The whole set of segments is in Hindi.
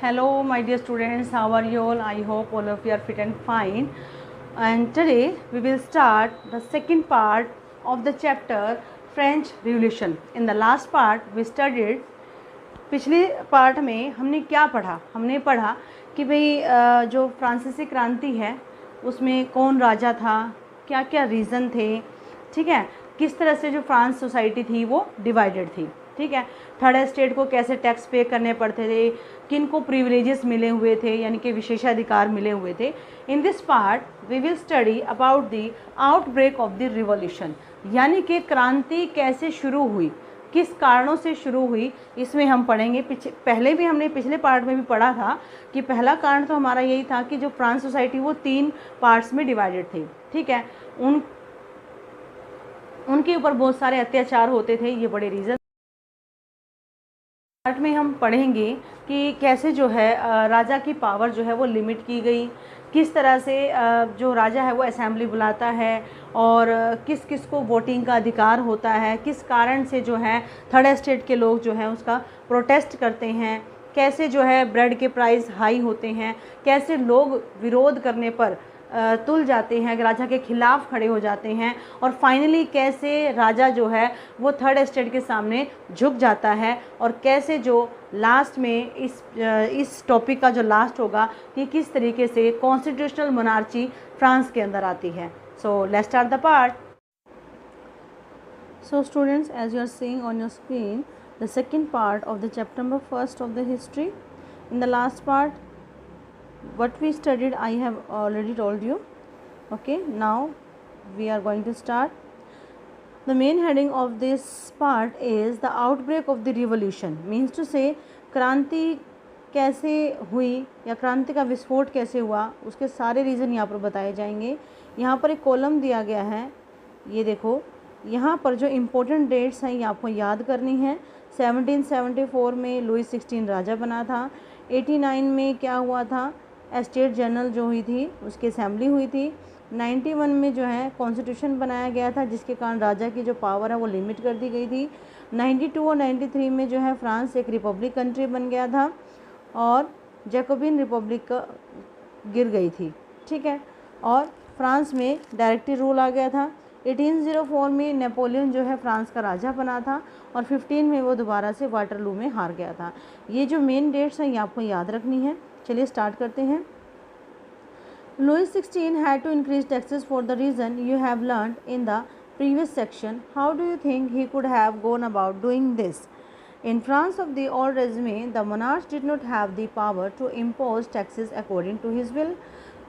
Hello, my dear students. How are you all? I hope all of you are fit and fine. And today we will start the second part of the chapter French Revolution. In the last part we studied. पिछले पार्ट में हमने क्या पढ़ा? हमने पढ़ा कि भाई जो फ्रांसीसी क्रांति है उसमें कौन राजा था, क्या क्या रीज़न थे, ठीक है, किस तरह से जो फ्रांस सोसाइटी थी वो डिवाइडेड थी, ठीक है, थर्ड एस्टेट को कैसे टैक्स पे करने पड़ते थे, किन को प्रिविलेजेस मिले हुए थे यानी कि विशेषाधिकार मिले हुए थे. In this part we will study about the outbreak of the revolution, यानी कि क्रांति कैसे शुरू हुई, किस कारणों से शुरू हुई, इसमें हम पढ़ेंगे. पहले भी हमने पिछले पार्ट में भी पढ़ा था कि पहला कारण तो हमारा यही था कि जो फ्रांस सोसाइटी वो 3 पार्ट्स में डिवाइडेड थी, ठीक है, उनके ऊपर बहुत सारे अत्याचार होते थे, ये बड़े रीज़न. पार्ट में हम पढ़ेंगे कि कैसे जो है राजा की पावर जो है वो लिमिट की गई, किस तरह से जो राजा है वो असेंबली बुलाता है और किस किस को वोटिंग का अधिकार होता है, किस कारण से जो है थर्ड एस्टेट के लोग जो हैं उसका प्रोटेस्ट करते हैं, कैसे जो है ब्रेड के प्राइस हाई होते हैं, कैसे लोग विरोध करने पर तुल जाते हैं, राजा के खिलाफ खड़े हो जाते हैं, और फाइनली कैसे राजा जो है वो थर्ड एस्टेट के सामने झुक जाता है, और कैसे जो लास्ट में इस टॉपिक का जो लास्ट होगा कि किस तरीके से कॉन्स्टिट्यूशनल मोनार्ची फ्रांस के अंदर आती है. So let's start the part. So students, as you are seeing on your screen, the second part of the chapter number 1 of the history. In the last part what we studied I have already told you. Okay, now we are going to start. The main heading of this part is the outbreak of the revolution, means to say क्रांति कैसे हुई या क्रांति का विस्फोट कैसे हुआ, उसके सारे रीज़न यहाँ पर बताए जाएंगे. यहाँ पर एक कॉलम दिया गया है, ये देखो, यहाँ पर जो इम्पोर्टेंट डेट्स हैं ये आपको याद करनी है. 1774 में लुई 16 राजा बना था. 89 में क्या हुआ था, एस्टेट जनरल जो हुई थी उसकी असेंबली हुई थी. 91 में जो है कॉन्स्टिट्यूशन बनाया गया था जिसके कारण राजा की जो पावर है वो लिमिट कर दी गई थी. 92 और 93 में जो है फ्रांस एक रिपब्लिक कंट्री बन गया था और जैकोबिन रिपब्लिक गिर गई थी, ठीक है, और फ्रांस में डायरेक्टरी रूल आ गया था. 1804 में नेपोलियन जो है फ्रांस का राजा बना था और 15 में वो दोबारा से वाटरलू में हार गया था. ये जो मेन डेट्स हैं ये आपको याद रखनी है. चलिए स्टार्ट करते हैं. Louis 16 had to increase taxes for the reason you have learned in the previous section. How do you think he could have gone about doing this? In France of the old regime, the monarch did not have the power to impose taxes according to his will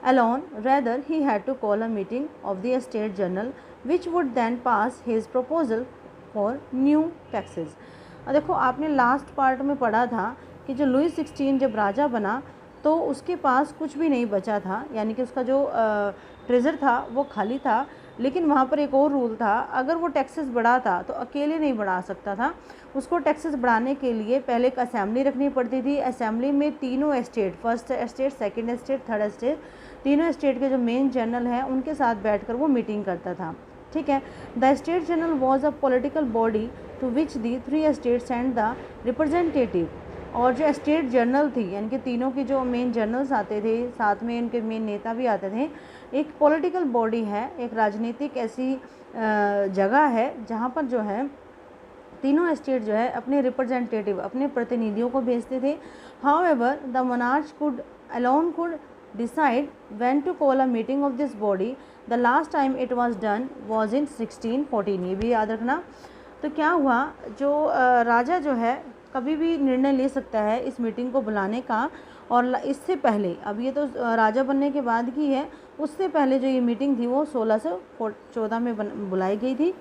alone. Rather, he had to call a meeting of the Estate General, which would then pass his proposal for new taxes. देखो, आपने लास्ट पार्ट में पढ़ा था कि जो लुई 16 जब राजा बना तो उसके पास कुछ भी नहीं बचा था, यानी कि उसका जो ट्रेजर था वो खाली था. लेकिन वहाँ पर एक और रूल था, अगर वो टैक्सेस बढ़ाता तो अकेले नहीं बढ़ा सकता था. उसको टैक्सेस बढ़ाने के लिए पहले एक असेंबली रखनी पड़ती थी. असेंबली में तीनों estate, first estate, second estate, third estate, तीनों एस्टेट के जो मेन जनरल हैं उनके साथ बैठकर वो मीटिंग करता था, ठीक है. The estate general was a political body to which the 3 estates and the representative. और जो स्टेट जनरल थी यानी कि तीनों की जो मेन जनरल्स आते थे, साथ में इनके मेन नेता भी आते थे. एक पॉलिटिकल बॉडी है, एक राजनीतिक ऐसी जगह है जहाँ पर जो है तीनों स्टेट जो है अपने रिप्रेजेंटेटिव, अपने प्रतिनिधियों को भेजते थे. However the monarch could alone could decide when to call a meeting of this body. The last time it was done was in 1614. ये भी याद रखना. तो क्या हुआ, जो राजा जो है कभी भी निर्णय ले सकता है इस मीटिंग को बुलाने का, और इससे पहले, अब ये तो राजा बनने के बाद की है, उससे पहले जो ये मीटिंग थी वो 1614 में बुलाई गई थी.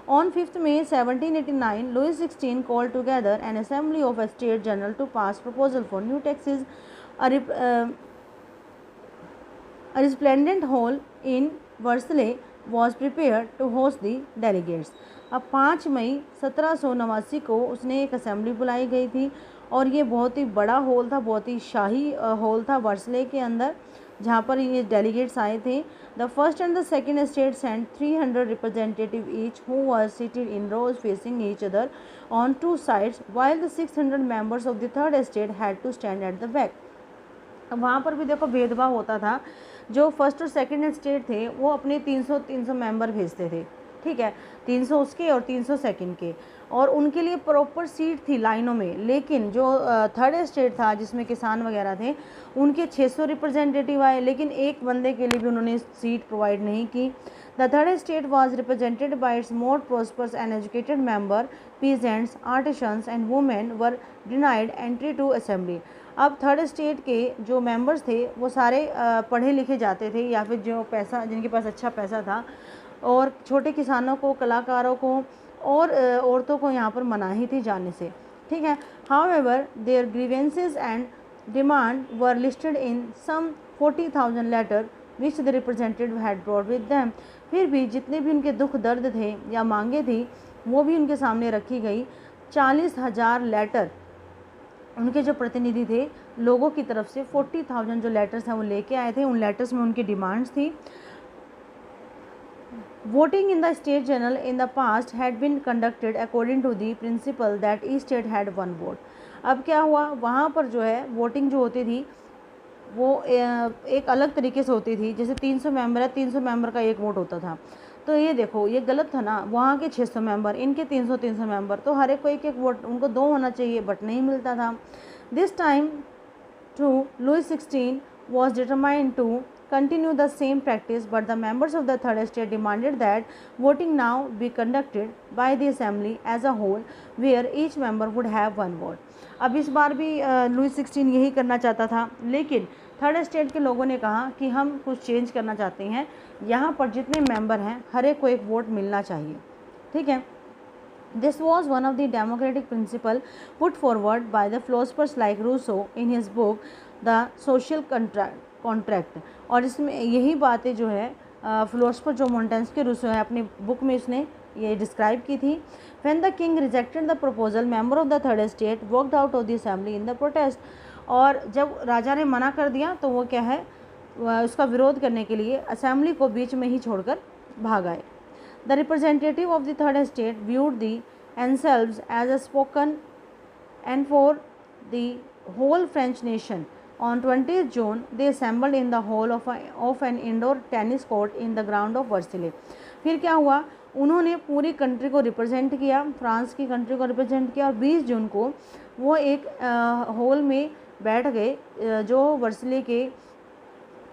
On 5 May 1789 Louis 16 call together an assembly of state general to pass proposal for new taxes. A resplendent hall in Versailles was prepared to host the delegates. अब 5 मई 1789 को उसने एक असेंबली बुलाई गई थी और ये बहुत ही बड़ा हॉल था, बहुत ही शाही हॉल था वर्सले के अंदर, जहाँ पर ये डेलीगेट्स आए थे. The first and the second estate sent 300 representative each who were seated in rows facing each other on 2 sides, while the 600 members of the third estate had to stand at the back. वहाँ पर भी देखो भेदभाव होता था। जो फर्स्ट और सेकंड स्टेट थे वो अपने 300 मेंबर भेजते थे, ठीक है, 300 उसके और 300 सेकंड के, और उनके लिए प्रॉपर सीट थी लाइनों में। लेकिन जो थर्ड स्टेट था जिसमें किसान वगैरह थे, उनके 600 रिप्रेजेंटेटिव आए, लेकिन एक बंदे के लिए भी उन्होंने सीट प्रोवाइड नहीं की। The third estate was represented by its more prosperous and educated member, peasants, artisans and women were denied entry to assembly. अब थर्ड स्टेट के जो मेंबर्स थे वो सारे पढ़े लिखे जाते थे, या फिर जो पैसा, जिनके पास अच्छा पैसा था, और छोटे किसानों को, कलाकारों को और औरतों को यहाँ पर मनाही थी जाने से, ठीक है। However their grievances and demand were listed in some 40,000 letter which the representative had brought with them. फिर भी जितने भी उनके दुख दर्द थे या मांगे थी वो भी उनके सामने रखी गई। 40,000 लेटर उनके जो प्रतिनिधि थे लोगों की तरफ से, 40,000 जो लेटर्स हैं वो लेके आए थे। उन लेटर्स में उनकी डिमांड्स थी। Voting in the state general in the past had been conducted according to the principle that each state had one vote. अब क्या हुआ, वहाँ पर जो है वोटिंग जो होती थी वो एक अलग तरीके से होती थी। जैसे 300 मेंबर है, 300 मेंबर का एक वोट होता था। तो ये देखो ये गलत था ना, वहाँ के 600 मेंबर, इनके 300 मेंबर, तो हर एक को एक एक वोट, उनको 2 होना चाहिए, बट नहीं मिलता था। This time to Louis XVI was determined to continue the same practice, but the members of the third estate demanded that voting now be conducted by the assembly as a whole, where each member would have one vote. अब इस बार भी लुइस 16 यही करना चाहता था, लेकिन थर्ड स्टेट के लोगों ने कहा कि हम कुछ चेंज करना चाहते हैं, यहाँ पर जितने मेंबर हैं हर एक को एक वोट मिलना चाहिए, ठीक है। This was one of the democratic principles put forward by the philosophers like Rousseau in his book The Social Contract. और इसमें यही बातें जो है फिलोसफर जो मोंटेस्क्यू रूसो है अपनी बुक में इसने ये डिस्क्राइब की थी। When the king rejected the proposal, member of the third estate walked out of the assembly in the protest. और जब राजा ने मना कर दिया तो वो क्या है, उसका विरोध करने के लिए असेंबली को बीच में ही छोड़कर भाग आए। The representative of the third estate viewed themselves as a spoken and for the whole French nation. On 20th June, they assembled in the hall of an indoor tennis court in the ground of Versailles. फिर क्या हुआ, उन्होंने पूरी कंट्री को रिप्रेजेंट किया, फ्रांस की कंट्री को रिप्रेजेंट किया, और 20 जून को वो एक हॉल में बैठ गए जो वर्सले के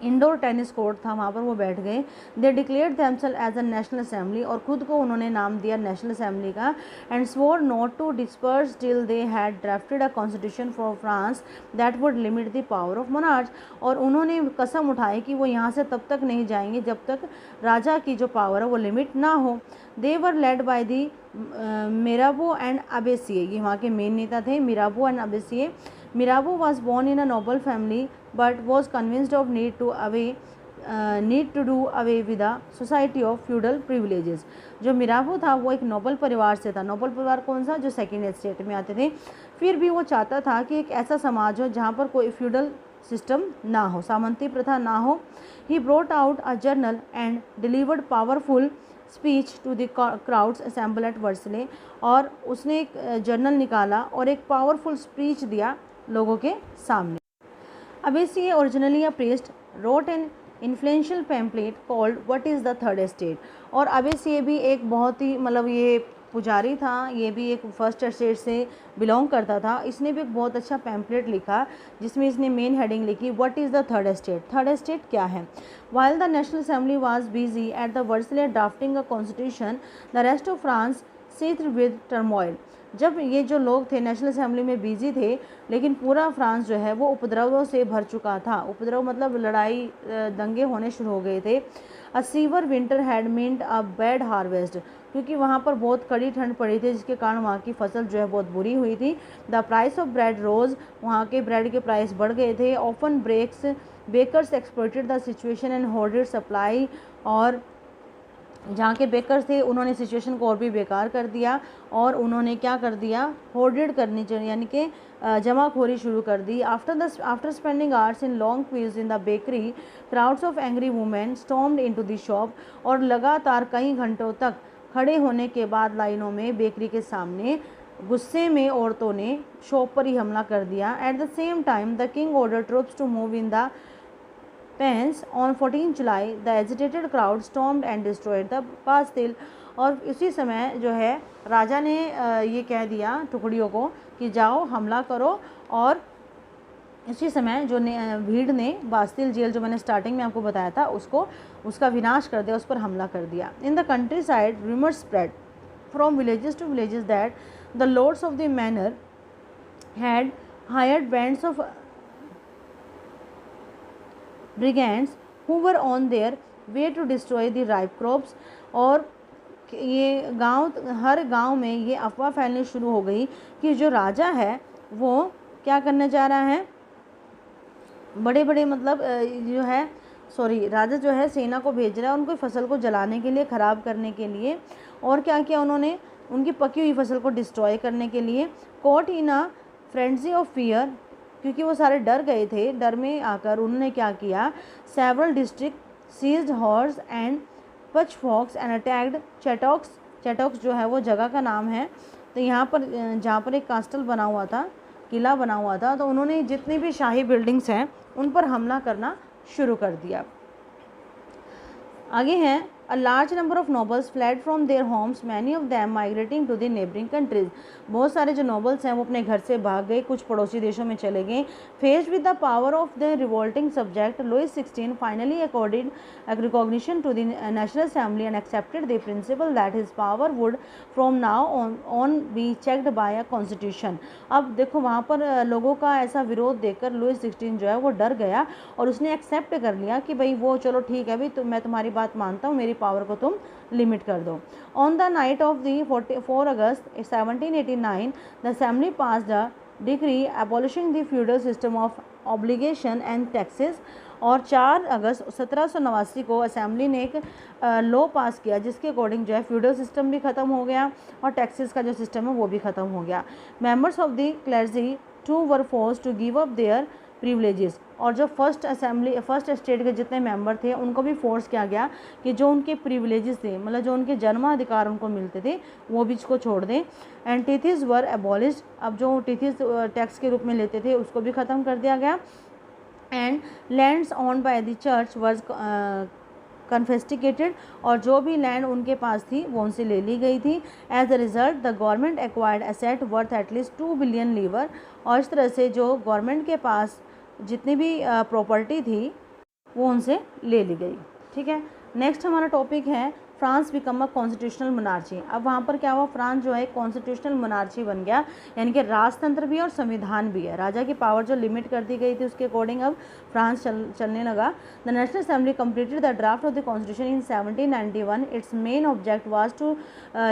इंडोर टेनिस कोर्ट था, वहाँ पर वो बैठ गए। They declared themselves as a national assembly, और ख़ुद को उन्होंने नाम दिया नेशनल असेंबली का। And swore not to disperse till they had drafted a constitution for France that would limit the power of monarch. और उन्होंने कसम उठाई कि वो यहाँ से तब तक नहीं जाएंगे जब तक राजा की जो पावर है वो लिमिट ना हो। दे वर लेड बाय दी मिराबो एंड अबेसिए, ये वहाँ के मेन नेता थे, मिराबो and अबेसिए। Mirabeau was born in a noble family but was convinced of need to do away with the society of feudal privileges. जो मिराबो था वो एक नोबल परिवार से था। नोबल परिवार कौन सा, जो सेकेंड स्टेट में आते थे। फिर भी वो चाहता था कि एक ऐसा समाज हो जहाँ पर कोई फ्यूडल सिस्टम ना हो, सामंती प्रथा ना हो। He brought out a journal and delivered powerful speech to the crowds assembled at Versailles, और उसने एक जर्नल निकाला और एक पावरफुल स्पीच दिया लोगों के सामने। Abbe Sieyes originally a priest wrote an influential pamphlet called what is the third estate. और अबेसिए भी एक बहुत ही मतलब ये पुजारी था, ये भी एक फर्स्ट स्टेट से बिलोंग करता था। इसने भी एक बहुत अच्छा पैम्पलेट लिखा जिसमें इसने मेन हेडिंग लिखी what is the third estate, third estate क्या है। While the national assembly was busy at the Versailles drafting a constitution, the rest of France seethed with turmoil. जब ये जो लोग थे नेशनल असेंबली में बिजी थे, लेकिन पूरा फ्रांस जो है वो उपद्रवों से भर चुका था। उपद्रव मतलब लड़ाई, दंगे होने शुरू हो गए थे। A severe winter had meant a bad harvest, क्योंकि वहाँ पर बहुत कड़ी ठंड पड़ी थी जिसके कारण वहाँ की फसल जो है बहुत बुरी हुई थी। The price of bread rose, वहाँ के ब्रेड के प्राइस बढ़ गए थे। Often bakers exploited the situation and hoarded supply, और जहाँ के बेकर्स थे उन्होंने सिचुएशन को और भी बेकार कर दिया, और उन्होंने क्या कर दिया, होर्डेड करनी चाहिए यानी कि जमाखोरी शुरू कर दी। After spending hours in long queues in the bakery, crowds of angry women stormed into the shop, और लगातार कई घंटों तक खड़े होने के बाद लाइनों में बेकरी के सामने गुस्से में औरतों ने शॉप पर ही हमला कर दिया। At the same time the king order troops to move in the pens on 14 July. The agitated crowd stormed and destroyed the Bastille. और इसी समय जो है राजा ने ये कह दिया टुकड़ियों को कि जाओ हमला करो, और इसी समय जो भीड़ ने बास्तिल जेल जो मैंने स्टार्टिंग में आपको बताया था उसका विनाश कर दिया, उस पर हमला कर दिया। In the countryside rumours spread from villages to villages that the lords of the manor had hired bands of brigands who were on their way to destroy the ripe crops. और ये हर गांव में ये अफवाह फैलनी शुरू हो गई कि जो राजा है वो क्या करने जा रहा है, बड़े बड़े मतलब जो है राजा जो है सेना को भेज रहा है उनको फसल को जलाने के लिए, ख़राब करने के लिए। और क्या किया उन्होंने, उनकी पकी हुई फसल को डिस्ट्रॉय करने के लिए। Caught in a frenzy of fear, क्योंकि वो सारे डर गए थे, डर में आकर उन्होंने क्या किया, several district seized horse and pitchforks and attacked chateaux. Chateaux जो है वो जगह का नाम है। तो यहाँ पर जहाँ पर एक कास्टल बना हुआ था, किला बना हुआ था, तो उन्होंने जितनी भी शाही बिल्डिंग्स हैं उन पर हमला करना शुरू कर दिया। आगे हैं a large number of nobles fled from their homes, many of them migrating to the neighbouring countries. बहुत सारे जो नोबल्स हैं वो अपने घर से भाग गए, कुछ पड़ोसी देशों में चले गए। Faced with the power of the revolting subject, Louis 16 finally accorded recognition to the national assembly and accepted the principle that his power would from now on be checked by a constitution. अब देखो वहाँ पर लोगों का ऐसा विरोध देखकर लुइस 16 जो है वो डर गया और उसने एक्सेप्ट कर लिया कि भाई वो चलो ठीक है भाई, तो मैं तुम्हारी बात मानता हूँ, मेरी पावर को तुम लिमिट कर दो। On the night of the 4 August 1789 the assembly pass the decree abolishing the feudal system of obligation and taxes. और 4 अगस्त 1789 को असेंबली ने एक लॉ पास किया जिसके अकॉर्डिंग जो है फ्यूडल सिस्टम भी ख़त्म हो गया और टैक्सेस का जो सिस्टम है वो भी ख़त्म हो गया। Members of the clergy too were force to give up their privileges. और जो फर्स्ट स्टेट के जितने मेंबर थे उनको भी फोर्स किया गया कि जो उनके प्रिविलेजेस थे, मतलब जो उनके जन्माधिकार उनको मिलते थे, वो भी इसको छोड़ दें। एंड टिथिस वर एबॉलिश्ड, अब जो टिथिस टैक्स के रूप में लेते थे उसको भी ख़त्म कर दिया गया। And lands owned by the church was confiscated, और जो भी लैंड उनके पास थी वो उनसे ले ली गई थी। As a result the government acquired asset worth at least 2 billion livres. और इस तरह से जो गवर्नमेंट के पास जितनी भी प्रॉपर्टी थी वो उनसे ले ली गई। ठीक है, नेक्स्ट हमारा टॉपिक है France become a constitutional monarchy. अब वहाँ पर क्या हुआ, फ्रांस जो है कॉन्स्टिट्यूशनल मोनार्ची बन गया, यानी कि राजतंत्र भी और संविधान भी है। राजा की पावर जो लिमिट कर दी गई थी उसके अकॉर्डिंग अब फ्रांस चलने लगा। The national assembly completed the draft of the constitution in 1791। Its main object was to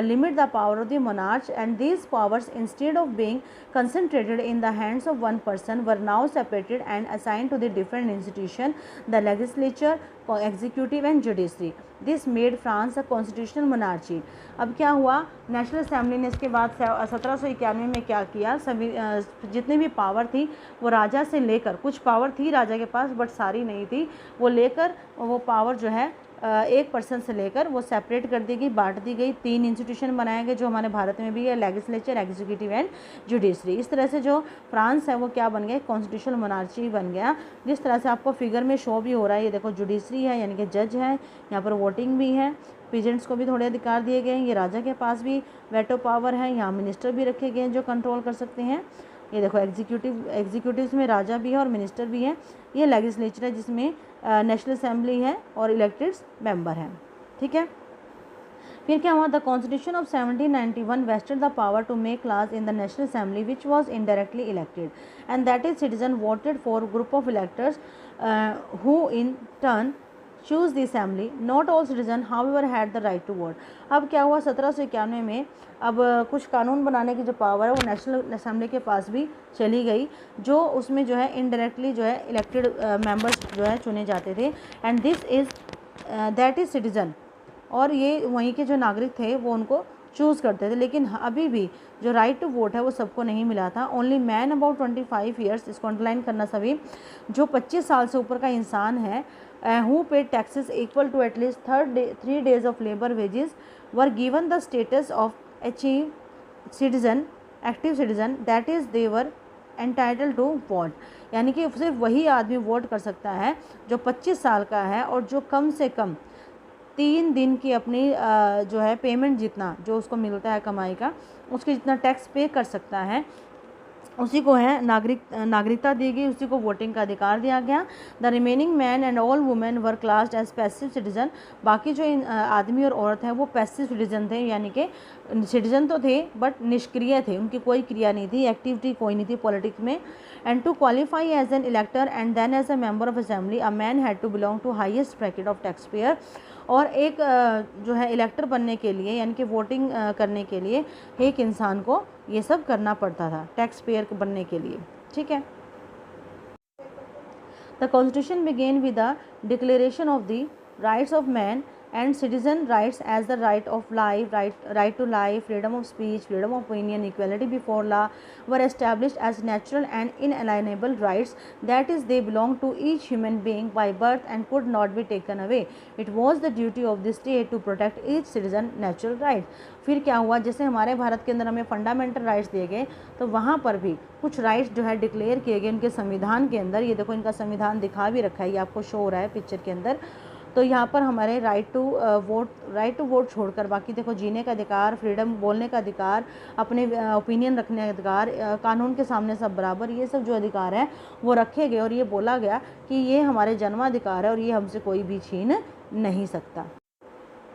limit the power of the monarch and these powers instead of being concentrated in the hands of one person were now separated and assigned to the different institution, the legislature, executive and judiciary. This made France a constitutional monarchy. अब क्या हुआ, नेशनल असेंबली ने इसके बाद 1791 में क्या किया, सभी जितनी भी पावर थी वो राजा से लेकर, कुछ पावर थी राजा के पास बट सारी नहीं थी, वो लेकर वो पावर जो है एक पर्सन से लेकर वो सेपरेट कर दी गई, बांट दी गई। 3 इंस्टीट्यूशन बनाए गए जो हमारे भारत में भी है, लेजिस्लेचर, एग्जीक्यूटिव एंड जुडिशरी। इस तरह से जो फ्रांस है वो क्या बन गया, कॉन्स्टिट्यूशनल मोनार्ची बन गया। जिस तरह से आपको फिगर में शो भी हो रहा है, ये देखो जुडिशरी है यानी कि जज है, यहाँ पर वोटिंग भी है, पीजेंट्स को भी थोड़े अधिकार दिए गए हैं, ये राजा के पास भी वेटो पावर है, यहाँ मिनिस्टर भी रखे गए हैं जो कंट्रोल कर सकते हैं। ये देखो एग्जीक्यूटिव में राजा भी है और मिनिस्टर भी है। ये लेजिस्लेचर है जिसमें नेशनल असेंबली है और इलेक्टेड मेंबर हैं। ठीक है, फिर क्या हुआ, the constitution of 1791 vested the power to make laws in the national assembly which was indirectly elected and that is citizen voted for group of electors who in turn choose the assembly. Not all citizen however had the right to vote. अब क्या हुआ, 1791 में अब कुछ कानून बनाने की जो पावर है वो नेशनल असेंबली के पास भी चली गई, जो उसमें जो है इनडायरेक्टली जो है इलेक्टेड मेंबर्स जो है चुने जाते थे। And this is that is citizen, और ये वहीं के जो नागरिक थे वो उनको चूज़ करते थे। लेकिन अभी भी जो राइट टू वोट है वो सबको नहीं मिला था। ओनली मैन अबाउट 25 ईयर्स, इसको अंडरलाइन करना सभी, जो 25 साल से ऊपर का इंसान है, who paid taxes equal to at least 3 days of labor wages were given the status of achieved citizen active citizen that is they were entitle to vote, यानी कि सिर्फ वही आदमी वोट कर सकता है जो 25 साल का है और जो कम से कम 3 दिन की अपनी जो है पेमेंट जितना जो उसको मिलता है कमाई का उसके जितना टैक्स पे कर सकता है, उसी को है नागरिकता दी गई, उसी को वोटिंग का अधिकार दिया गया। The remaining man and all women were classed as passive citizen, बाकी जो आदमी और औरत हैं वो पैसिव सिटीजन थे, यानी कि सिटीजन तो थे बट निष्क्रिय थे, उनकी कोई क्रिया नहीं थी, एक्टिविटी कोई नहीं थी पॉलिटिक्स में। And to qualify as an elector and then as a member of assembly a man had to belong to highest bracket of tax payer, और एक जो है इलेक्टर बनने के लिए यानी कि वोटिंग करने के लिए एक इंसान को ये सब करना पड़ता था टैक्स पेयर बनने के लिए, ठीक है। The constitution began with the declaration of the rights of man and citizen rights as the right of life, right to life, freedom of speech, freedom of opinion, equality before law were established as natural and inalienable rights, that is they belong to each human being by birth and could not be taken away. It was the duty of the state to protect each citizen natural rights. फिर क्या हुआ, जैसे हमारे भारत के अंदर हमें फंडामेंटल राइट्स दिए गए तो वहाँ पर भी कुछ राइट्स जो है डिक्लेयर किए गए उनके संविधान के अंदर। ये देखो इनका संविधान दिखा भी रखा है, ये आपको शो हो रहा है पिक्चर के अंदर। तो यहाँ पर हमारे राइट टू वोट छोड़कर बाकी देखो जीने का अधिकार, फ्रीडम बोलने का अधिकार, अपने ओपिनियन रखने का अधिकार, कानून के सामने सब बराबर, ये सब जो अधिकार हैं वो रखे गए और ये बोला गया कि ये हमारे जन्माधिकार है और ये हमसे कोई भी छीन नहीं सकता।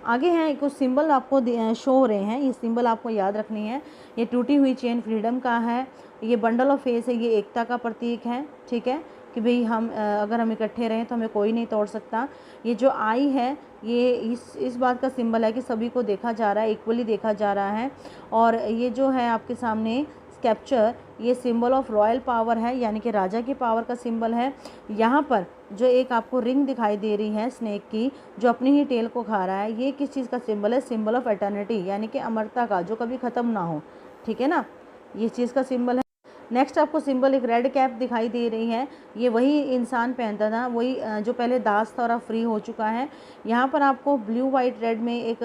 आगे हैं कुछ सिंबल आपको शो हो रहे हैं, ये सिंबल आपको याद रखनी है। ये टूटी हुई चेन फ्रीडम का है, ये बंडल ऑफ फेस है, ये एकता का प्रतीक है, ठीक है, कि भाई हम अगर हम इकट्ठे रहें तो हमें कोई नहीं तोड़ सकता। ये जो आई है ये इस बात का सिंबल है कि सभी को देखा जा रहा है, इक्वली देखा जा रहा है। और ये जो है आपके सामने स्कैप्चर, ये सिंबल ऑफ रॉयल पावर है, यानी कि राजा की पावर का सिंबल है। यहाँ पर जो एक आपको रिंग दिखाई दे रही है स्नेक की जो अपनी ही टेल को खा रहा है, ये किस चीज़ का सिंबल है? सिंबल ऑफ एटर्निटी, यानी कि अमरता का, जो कभी ख़त्म ना हो, ठीक है ना, ये चीज़ का सिंबल है। नेक्स्ट आपको सिंबल एक रेड कैप दिखाई दे रही है, ये वही इंसान पहनता था, वही जो पहले दास था और अब फ्री हो चुका है। यहाँ पर आपको ब्लू वाइट रेड में एक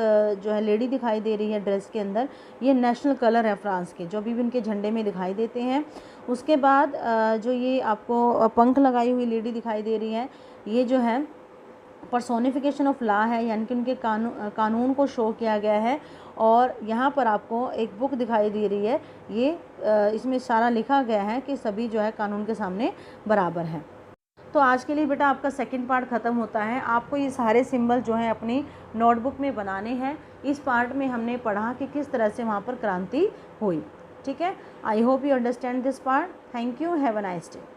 जो है लेडी दिखाई दे रही है ड्रेस के अंदर, ये नेशनल कलर है फ्रांस के, जो भी उनके झंडे में दिखाई देते हैं। उसके बाद जो ये आपको पंख लगाई हुई लेडी दिखाई दे रही है, ये जो है पर्सोनिफिकेशन ऑफ लॉ है, यानी कि उनके कानून को शो किया गया है। और यहाँ पर आपको एक बुक दिखाई दे रही है, ये इसमें सारा लिखा गया है कि सभी जो है कानून के सामने बराबर हैं। तो आज के लिए बेटा आपका सेकंड पार्ट ख़त्म होता है। आपको ये सारे सिंबल जो हैं अपनी नोटबुक में बनाने हैं। इस पार्ट में हमने पढ़ा कि किस तरह से वहाँ पर क्रांति हुई, ठीक है। I hope you understand this part. Thank you, have a nice day.